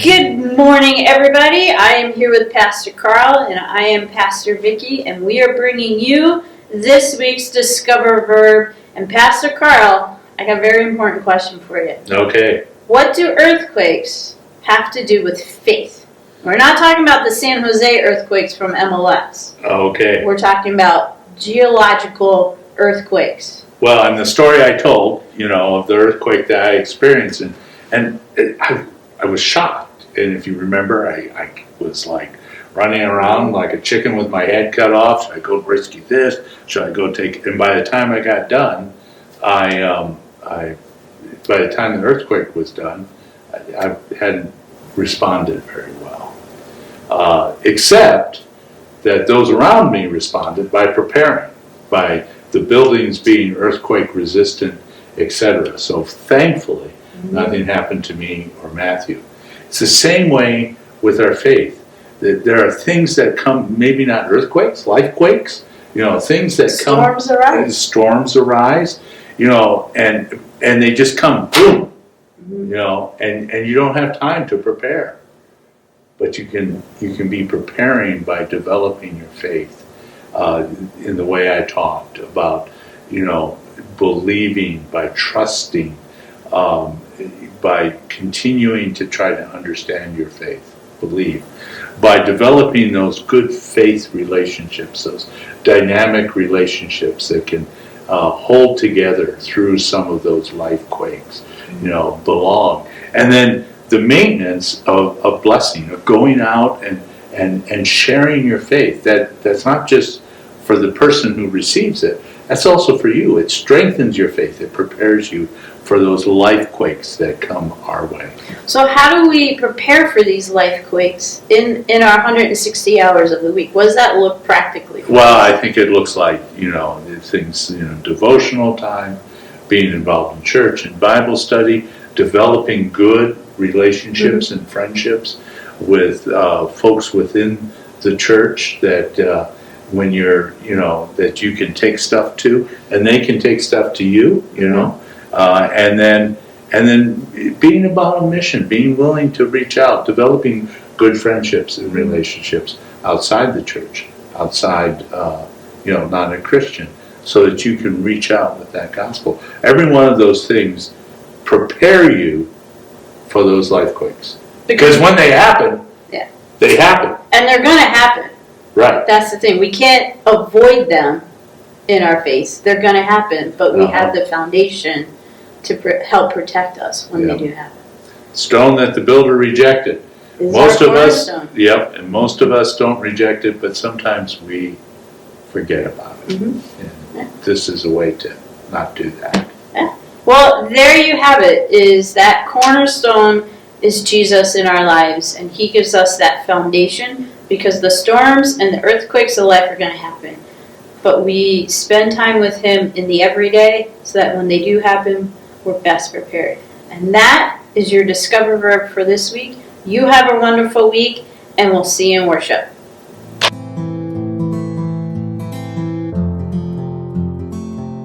Good morning, everybody. I am here with Pastor Carl, and I am Pastor Vicky, and we are bringing you this week's Discover Verb. And Pastor Carl, I got a very important question for you. Okay. What do earthquakes have to do with faith? We're not talking about the San Jose earthquakes from MLS. Okay. We're talking about geological earthquakes. Well, and the story I told, of the earthquake that I experienced, and I was shocked. And if you remember, I was like running around like a chicken with my head cut off. Should I go rescue this? Should I go take? And by the time I got done, by the time the earthquake was done, I hadn't responded very well. Except that those around me responded by preparing, by the buildings being earthquake resistant, etc. So thankfully, nothing happened to me or Matthew. It's the same way with our faith. That there are things that come, maybe not earthquakes, lifequakes, things that Storms come. arise. Storms arise, and they just come, boom, and you don't have time to prepare. But you can be preparing by developing your faith in the way I talked about, believing, by trusting, by continuing to try to understand your faith, believe, by developing those good faith relationships, those dynamic relationships that can hold together through some of those life quakes, belong. And then the maintenance of blessing, of going out and sharing your faith. That's not just for the person who receives it, that's also for you. It strengthens your faith. It prepares you for those life quakes that come our way. So how do we prepare for these life quakes in our 160 hours of the week? What does that look practically? Well, I think it looks like, things, devotional time, being involved in church and Bible study, developing good relationships and friendships with folks within the church that when you're, that you can take stuff to, and they can take stuff to you, and then being about a mission, being willing to reach out, developing good friendships and relationships outside the church, outside, not a Christian, so that you can reach out with that gospel. Every one of those things prepare you for those life quakes. Because when they happen, they happen. And they're going to happen. Right. That's the thing. We can't avoid them in our face. They're going to happen, but we have the foundation to help protect us when they do happen. Stone that the builder rejected. Most of us, and most of us don't reject it, but sometimes we forget about it. And this is a way to not do that. Yeah. Well, there you have it, is that cornerstone is Jesus in our lives, and he gives us that foundation because the storms and the earthquakes of life are going to happen. But we spend time with him in the everyday so that when they do happen, we're best prepared. And that is your Discover Verb for this week. You have a wonderful week, and we'll see you in worship.